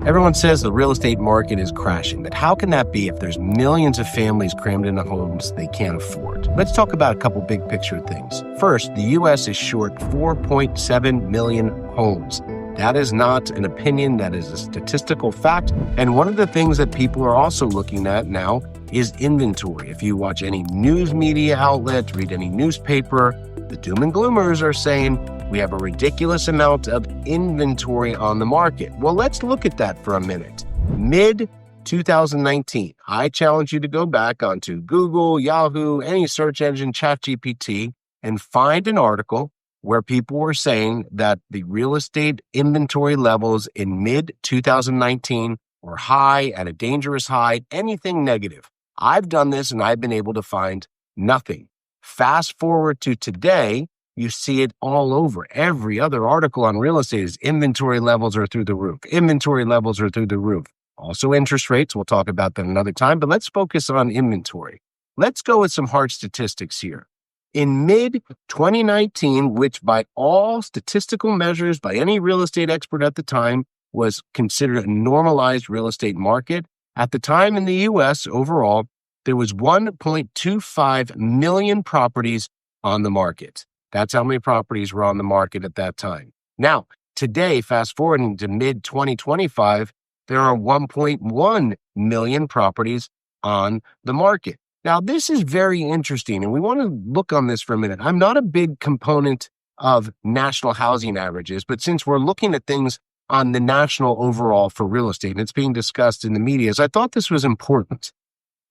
Everyone says the real estate market is crashing, but how can that be if there's millions of families crammed into homes they can't afford? Let's talk about a couple big picture things. First, the U.S. is short 4.7 million homes. That is not an opinion, that is a statistical fact. And one of the things that people are also looking at now is inventory. If you watch any news media outlet, read any newspaper, the doom and gloomers are saying we have a ridiculous amount of inventory on the market. Well, let's look at that for a minute. Mid-2019, I challenge you to go back onto Google, Yahoo, any search engine, ChatGPT, and find an article where people were saying that the real estate inventory levels in mid-2019 were high, at a dangerous high, anything negative. I've done this and I've been able to find nothing. Fast forward to today, you see it all over. Every other article on real estate is inventory levels are through the roof. Inventory levels are through the roof. Also interest rates. We'll talk about that another time, but let's focus on inventory. Let's go with some hard statistics here. In mid-2019, which by all statistical measures, by any real estate expert at the time, was considered a normalized real estate market, at the time in the U.S. overall, there was 1.25 million properties on the market. That's how many properties were on the market at that time. Now, today, fast forwarding to mid-2025, there are 1.1 million properties on the market. Now, this is very interesting, and we want to look on this for a minute. I'm not a big component of national housing averages, but since we're looking at things on the national overall for real estate, and it's being discussed in the media, so I thought this was important.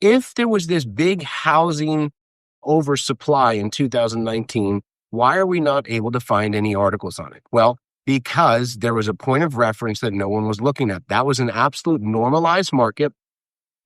If there was this big housing oversupply in 2019, why are we not able to find any articles on it? Well, because there was a point of reference that no one was looking at. That was an absolute normalized market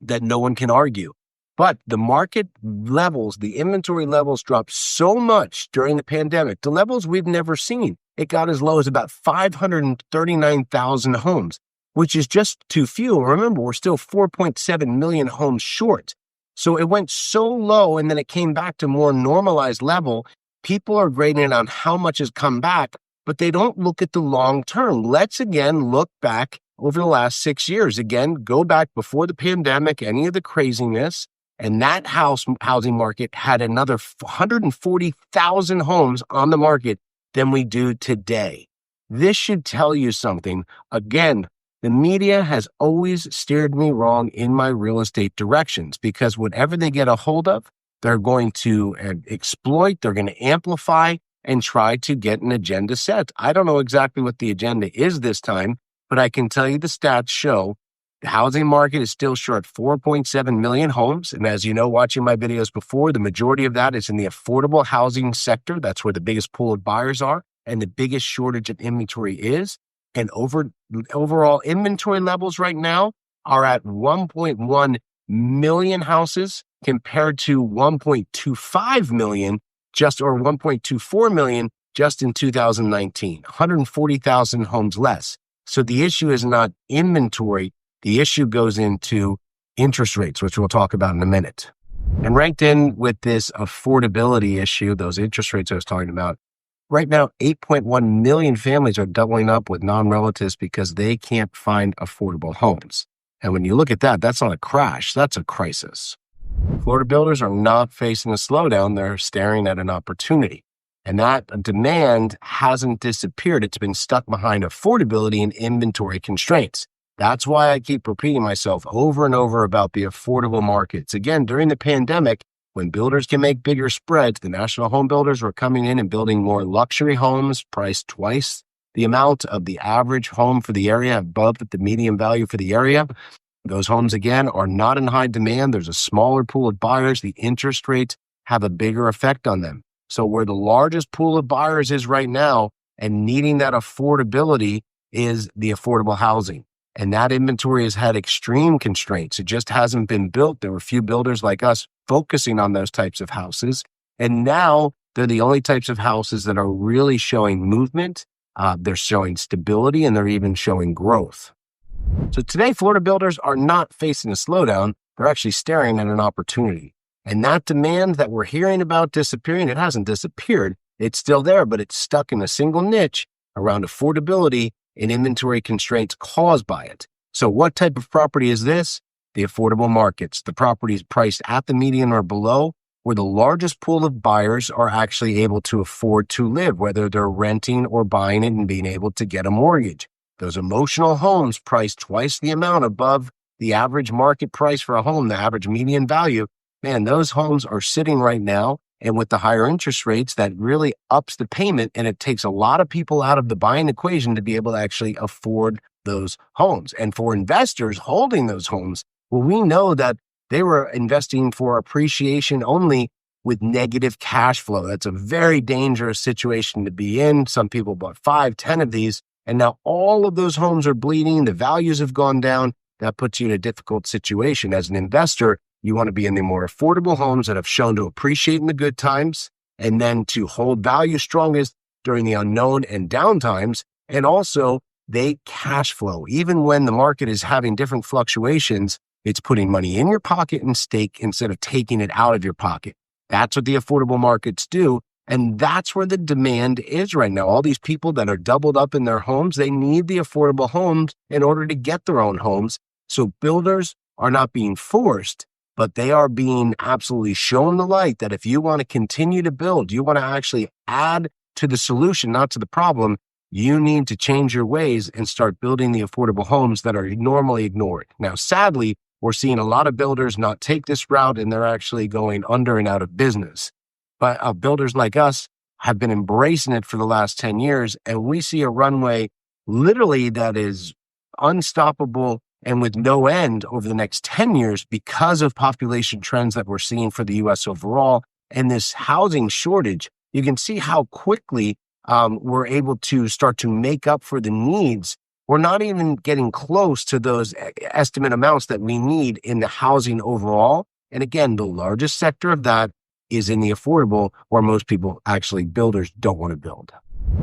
that no one can argue. But the market levels, the inventory levels dropped so much during the pandemic, to levels we've never seen. It got as low as about 539,000 homes, which is just too few. Remember, we're still 4.7 million homes short. So it went so low and then it came back to more normalized level. People are grading it on how much has come back, but they don't look at the long term. Let's again look back over the last 6 years. Again, go back before the pandemic, any of the craziness, and that housing market had another 140,000 homes on the market than we do today. This should tell you something. Again, the media has always steered me wrong in my real estate directions because whatever they get a hold of, they're going to exploit, they're going to amplify and try to get an agenda set. I don't know exactly what the agenda is this time, but I can tell you the stats show the housing market is still short 4.7 million homes. And as you know, watching my videos before, the majority of that is in the affordable housing sector. That's where the biggest pool of buyers are and the biggest shortage of inventory is. And overall inventory levels right now are at 1.1 million houses compared to 1.25 million or 1.24 million just in 2019, 140,000 homes less. So the issue is not inventory. The issue goes into interest rates, which we'll talk about in a minute. And ranked in with this affordability issue, those interest rates I was talking about, right now, 8.1 million families are doubling up with non-relatives because they can't find affordable homes. And when you look at that, that's not a crash, that's a crisis. Florida builders are not facing a slowdown, they're staring at an opportunity. And that demand hasn't disappeared. It's been stuck behind affordability and inventory constraints. That's why I keep repeating myself over and over about the affordable markets. Again, during the pandemic, when builders can make bigger spreads, the national home builders were coming in and building more luxury homes priced twice the amount of the average home for the area, above the median value for the area. Those homes, again, are not in high demand. There's a smaller pool of buyers. The interest rates have a bigger effect on them. So where the largest pool of buyers is right now and needing that affordability is the affordable housing. And that inventory has had extreme constraints. It just hasn't been built. There were a few builders like us focusing on those types of houses. And now they're the only types of houses that are really showing movement. They're showing stability and they're even showing growth. So today, Florida builders are not facing a slowdown. They're actually staring at an opportunity. And that demand that we're hearing about disappearing, it hasn't disappeared. It's still there, but it's stuck in a single niche around affordability and inventory constraints caused by it. So what type of property is this? The affordable markets. The properties priced at the median or below, where the largest pool of buyers are actually able to afford to live, whether they're renting or buying it and being able to get a mortgage. Those emotional homes priced twice the amount above the average market price for a home, the average median value. Man, those homes are sitting right now. And with the higher interest rates, that really ups the payment. And it takes a lot of people out of the buying equation to be able to actually afford those homes. And for investors holding those homes, well, we know that they were investing for appreciation only with negative cash flow. That's a very dangerous situation to be in. Some people bought 5, 10 of these, and now all of those homes are bleeding. The values have gone down. That puts you in a difficult situation. As an investor, you want to be in the more affordable homes that have shown to appreciate in the good times, and then to hold value strongest during the unknown and down times. And also, they cash flow. Even when the market is having different fluctuations, it's putting money in your pocket and stake instead of taking it out of your pocket. That's what the affordable markets do. And that's where the demand is right now. All these people that are doubled up in their homes, they need the affordable homes in order to get their own homes. So builders are not being forced, but they are being absolutely shown the light that if you want to continue to build, you want to actually add to the solution, not to the problem, you need to change your ways and start building the affordable homes that are normally ignored. Now, sadly, we're seeing a lot of builders not take this route, and they're actually going under and out of business. But builders like us have been embracing it for the last 10 years, and we see a runway literally that is unstoppable and with no end over the next 10 years because of population trends that we're seeing for the U.S. overall and this housing shortage. You can see how quickly we're able to start to make up for the needs. We're not even getting close to those estimate amounts that we need in the housing overall. And again, the largest sector of that is in the affordable, where most people, actually builders, don't want to build.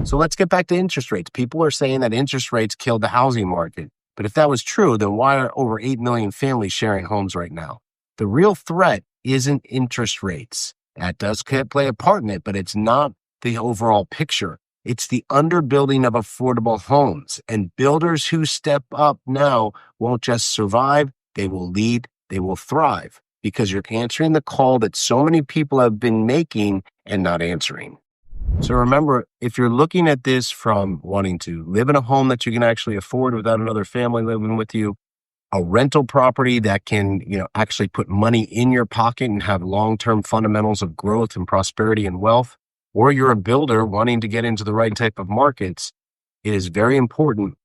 So let's get back to interest rates. People are saying that interest rates killed the housing market. But if that was true, then why are over 8 million families sharing homes right now? The real threat isn't interest rates. That does play a part in it, but it's not the overall picture. It's the underbuilding of affordable homes. And builders who step up now won't just survive, they will lead, they will thrive, because you're answering the call that so many people have been making and not answering. So remember, if you're looking at this from wanting to live in a home that you can actually afford without another family living with you, a rental property that can, actually put money in your pocket and have long-term fundamentals of growth and prosperity and wealth, or you're a builder wanting to get into the right type of markets, it is very important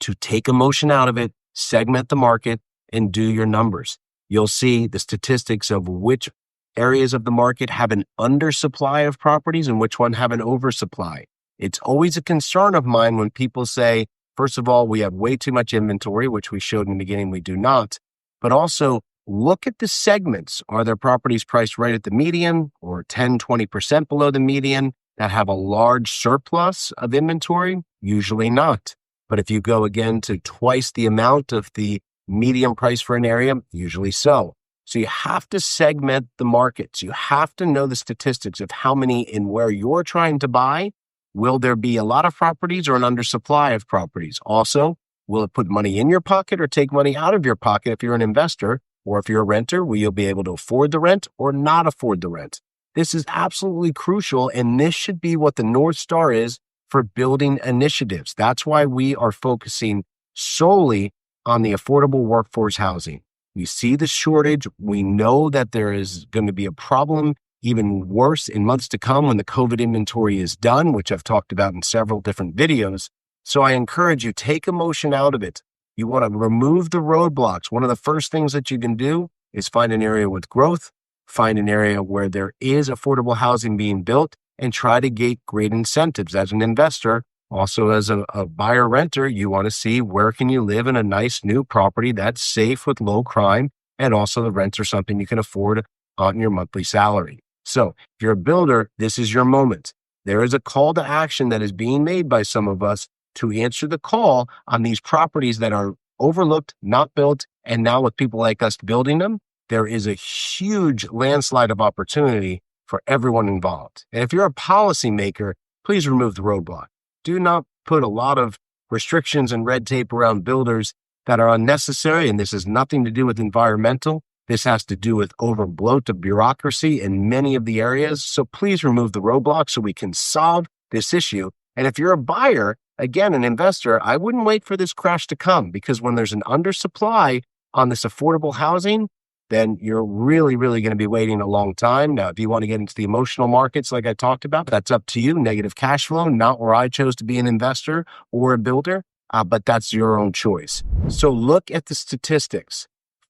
to take emotion out of it, segment the market, and do your numbers. You'll see the statistics of which areas of the market have an undersupply of properties and which one have an oversupply. It's always a concern of mine when people say, first of all, we have way too much inventory, which we showed in the beginning we do not, but also look at the segments. Are there properties priced right at the median or 10, 20% below the median that have a large surplus of inventory? Usually not. But if you go again to twice the amount of the median price for an area, usually so. So you have to segment the markets. You have to know the statistics of how many and where you're trying to buy. Will there be a lot of properties or an undersupply of properties? Also, will it put money in your pocket or take money out of your pocket if you're an investor? Or if you're a renter, will you be able to afford the rent or not afford the rent? This is absolutely crucial, and this should be what the North Star is for building initiatives. That's why we are focusing solely on the affordable workforce housing. We see the shortage. We know that there is going to be a problem even worse in months to come when the COVID inventory is done, which I've talked about in several different videos. So I encourage you, take emotion out of it. You want to remove the roadblocks. One of the first things that you can do is find an area with growth, find an area where there is affordable housing being built, and try to get great incentives. As an investor, also as a buyer renter, you want to see where can you live in a nice new property that's safe with low crime, and also the rents are something you can afford on your monthly salary. So if you're a builder, this is your moment. There is a call to action that is being made by some of us to answer the call on these properties that are overlooked, not built, and now with people like us building them, there is a huge landslide of opportunity for everyone involved. And if you're a policymaker, please remove the roadblock. Do not put a lot of restrictions and red tape around builders. that are unnecessary. And this has nothing to do with environmental. This has to do with overbloat of bureaucracy in many of the areas. So please remove the roadblocks so we can solve this issue. And if you're a buyer, again, an investor, I wouldn't wait for this crash to come, because when there's an undersupply on this affordable housing, then you're really, really going to be waiting a long time. Now, if you want to get into the emotional markets, like I talked about, that's up to you. Negative cash flow, not where I chose to be an investor or a builder, but that's your own choice. So look at the statistics.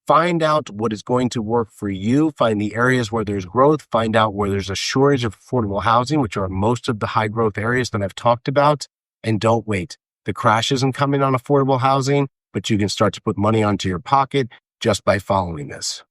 Find out what is going to work for you. Find the areas where there's growth. Find out where there's a shortage of affordable housing, which are most of the high growth areas that I've talked about. And don't wait. The crash isn't coming on affordable housing, but you can start to put money onto your pocket just by following this.